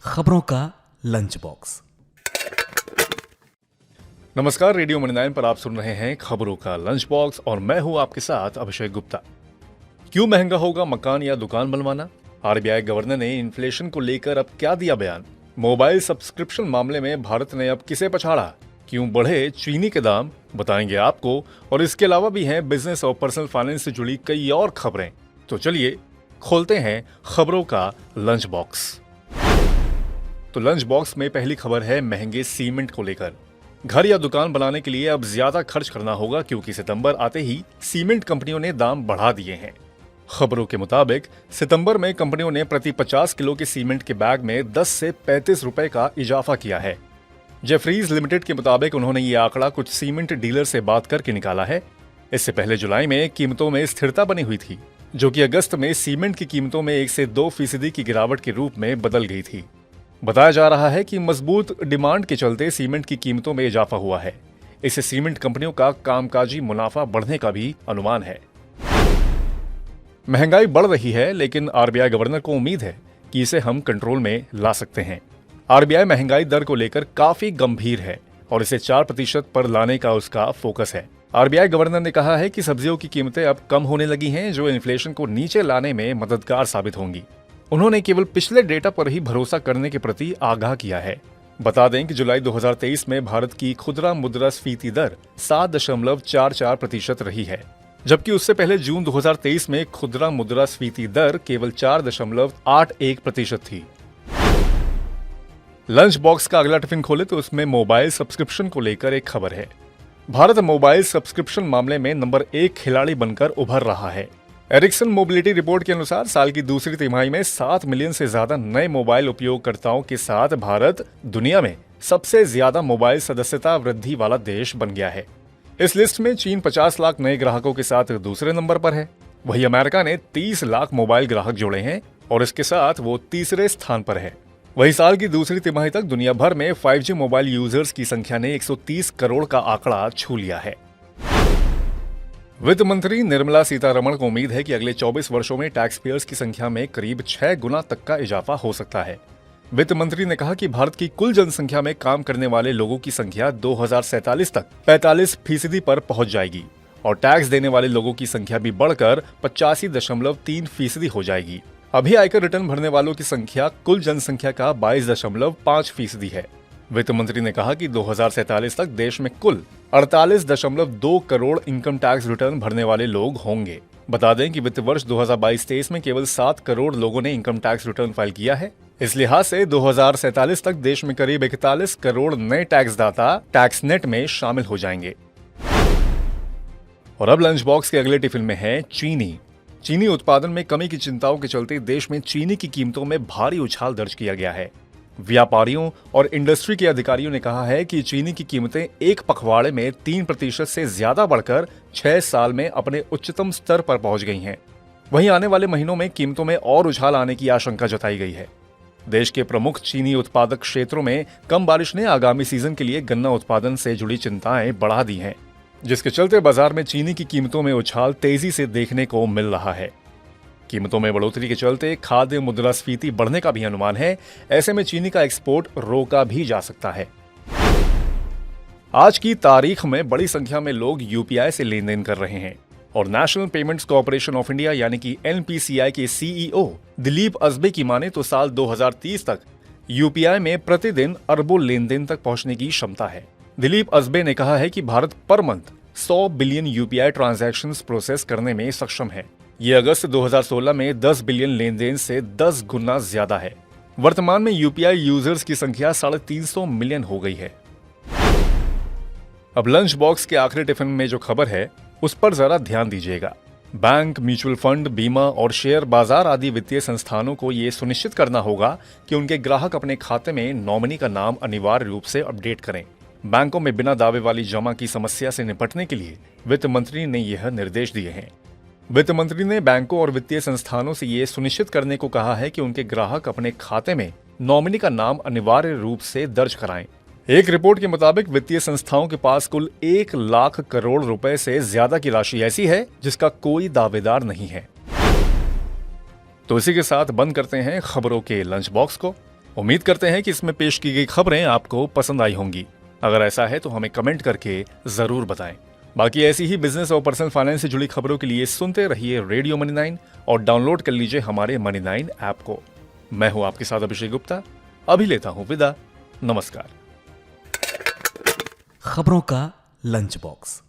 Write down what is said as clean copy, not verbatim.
खबरों का lunch box. नमस्कार, रेडियो मंडल 9 पर आप सुन रहे हैं खबरों का लंच बॉक्स और मैं हूं आपके साथ अभिषेक गुप्ता। क्यों महंगा होगा मकान या दुकान बनवाना? आरबीआई गवर्नर ने इन्फ्लेशन को लेकर अब क्या दिया बयान? मोबाइल सब्सक्रिप्शन मामले में भारत ने अब किसे पछाड़ा? क्यों बढ़े चीनी के दाम? बताएंगे आपको। और इसके अलावा भी हैं बिजनेस और पर्सनल फाइनेंस से जुड़ी कई और खबरें। तो चलिए खोलते हैं खबरों का लंच बॉक्स। तो लंच बॉक्स में पहली खबर है महंगे सीमेंट को लेकर। घर या दुकान बनाने के लिए अब ज्यादा खर्च करना होगा क्योंकि सितंबर आते ही सीमेंट कंपनियों ने दाम बढ़ा दिए हैं। खबरों के मुताबिक सितंबर में कंपनियों ने प्रति 50 किलो के सीमेंट के बैग में 10 से 35 रुपए का इजाफा किया है। जेफरीज लिमिटेड के मुताबिक उन्होंने ये आंकड़ा कुछ सीमेंट डीलर से बात करके निकाला है। इससे पहले जुलाई में कीमतों में स्थिरता बनी हुई थी, जो कि अगस्त में सीमेंट की कीमतों में 1 से 2% की गिरावट के रूप में बदल गई थी। बताया जा रहा है कि मजबूत डिमांड के चलते सीमेंट की कीमतों में इजाफा हुआ है। इससे सीमेंट कंपनियों का कामकाजी मुनाफा बढ़ने का भी अनुमान है। महंगाई बढ़ रही है, लेकिन आरबीआई गवर्नर को उम्मीद है कि इसे हम कंट्रोल में ला सकते हैं। आरबीआई महंगाई दर को लेकर काफी गंभीर है और इसे 4% पर लाने का उसका फोकस है। आरबीआई गवर्नर ने कहा है कि सब्जियों की कीमतें अब कम होने लगी हैं, जो इन्फ्लेशन को नीचे लाने में मददगार साबित होंगी। उन्होंने केवल पिछले डेटा पर ही भरोसा करने के प्रति आगाह किया है। बता दें कि जुलाई 2023 में भारत की खुदरा मुद्रास्फीति दर 7.44% रही है, जबकि उससे पहले जून 2023 में खुदरा मुद्रास्फीति दर केवल 4.81% थी। लंच बॉक्स का अगला टिफिन खोले तो उसमें मोबाइल सब्सक्रिप्शन को लेकर एक खबर है। भारत मोबाइल सब्सक्रिप्शन मामले में नंबर 1 खिलाड़ी बनकर उभर रहा है। एरिक्सन मोबिलिटी रिपोर्ट के अनुसार साल की दूसरी तिमाही में 7 मिलियन से ज्यादा नए मोबाइल उपयोगकर्ताओं के साथ भारत दुनिया में सबसे ज्यादा मोबाइल सदस्यता वृद्धि वाला देश बन गया है। इस लिस्ट में चीन 50 लाख नए ग्राहकों के साथ दूसरे नंबर पर है। वहीं अमेरिका ने 30 लाख मोबाइल ग्राहक जोड़े हैं और इसके साथ वो तीसरे स्थान पर है। वहीं साल की दूसरी तिमाही तक दुनिया भर में 5G मोबाइल यूजर्स की संख्या ने 130 करोड़ का आंकड़ा छू लिया है। वित्त मंत्री निर्मला सीतारमण को उम्मीद है कि अगले 24 वर्षों में टैक्स पेयर्स की संख्या में करीब 6 गुना तक का इजाफा हो सकता है। वित्त मंत्री ने कहा कि भारत की कुल जनसंख्या में काम करने वाले लोगों की संख्या 2047 तक 45% पर पहुंच जाएगी और टैक्स देने वाले लोगों की संख्या भी बढ़कर 85.3% हो जाएगी। अभी आयकर रिटर्न भरने वालों की संख्या कुल जनसंख्या का 22.5% है। वित्त मंत्री ने कहा कि 2047 तक देश में कुल 48.2 करोड़ इनकम टैक्स रिटर्न भरने वाले लोग होंगे। बता दें कि वित्त वर्ष 2022-23 में केवल 7 करोड़ लोगों ने इनकम टैक्स रिटर्न फाइल किया है। इस लिहाज से 2047 तक देश में करीब 41 करोड़ नए टैक्स दाता टैक्स नेट में शामिल हो जाएंगे। और अब लंच बॉक्स के अगले टिफिन में है चीनी। चीनी उत्पादन में कमी की चिंताओं के चलते देश में चीनी की कीमतों में भारी उछाल दर्ज किया गया है। व्यापारियों और इंडस्ट्री के अधिकारियों ने कहा है कि चीनी की कीमतें एक पखवाड़े में 3% से ज्यादा बढ़कर 6 साल में अपने उच्चतम स्तर पर पहुंच गई हैं। वहीं आने वाले महीनों में कीमतों में और उछाल आने की आशंका जताई गई है। देश के प्रमुख चीनी उत्पादक क्षेत्रों में कम बारिश ने आगामी सीजन के लिए गन्ना उत्पादन से जुड़ी चिंताएं बढ़ा दी हैं, जिसके चलते बाजार में चीनी की कीमतों में उछाल तेजी से देखने को मिल रहा है। कीमतों में बढ़ोतरी के चलते खाद्य मुद्रास्फीति बढ़ने का भी अनुमान है। ऐसे में चीनी का एक्सपोर्ट रोका भी जा सकता है। आज की तारीख में बड़ी संख्या में लोग यूपीआई से लेन देन कर रहे हैं और national payments corporation of India यानी कि एनपीसीआई के सीईओ दिलीप अजबे की माने तो साल 2030 तक यूपीआई में प्रतिदिन अरबों लेन देन तक पहुंचने की क्षमता है। दिलीप अजबे ने कहा है कि Bharat per month 100 billion UPI transactions process करने में सक्षम है। ये अगस्त 2016 में 10 बिलियन लेन देन से 10 गुना ज्यादा है। वर्तमान में यूपीआई यूजर्स की संख्या 350 मिलियन हो गई है। अब लंच बॉक्स के आखिरी टिफिन में जो खबर है उस पर जरा ध्यान दीजिएगा। बैंक, म्यूचुअल फंड, बीमा और शेयर बाजार आदि वित्तीय संस्थानों को ये सुनिश्चित करना होगा कि उनके ग्राहक अपने खाते में नॉमिनी का नाम अनिवार्य रूप से अपडेट करें। बैंकों में बिना दावे वाली जमा की समस्या से निपटने के लिए वित्त मंत्री ने यह निर्देश दिए हैं। वित्त मंत्री ने बैंकों और वित्तीय संस्थानों से ये सुनिश्चित करने को कहा है कि उनके ग्राहक अपने खाते में नॉमिनी का नाम अनिवार्य रूप से दर्ज कराएं। एक रिपोर्ट के मुताबिक वित्तीय संस्थाओं के पास कुल 1 लाख करोड़ रुपए से ज्यादा की राशि ऐसी है जिसका कोई दावेदार नहीं है। तो इसी के साथ बंद करते हैं खबरों के लंच बॉक्स को। उम्मीद करते हैं कि इसमें पेश की गई खबरें आपको पसंद आई होंगी। अगर ऐसा है तो हमें कमेंट करके जरूर बताएं। बाकी ऐसी ही बिजनेस और पर्सनल फाइनेंस से जुड़ी खबरों के लिए सुनते रहिए रेडियो मनी 9 और डाउनलोड कर लीजिए हमारे मनी 9 ऐप को। मैं हूं आपके साथ अभिषेक गुप्ता, अभी लेता हूं विदा। नमस्कार। खबरों का लंच बॉक्स।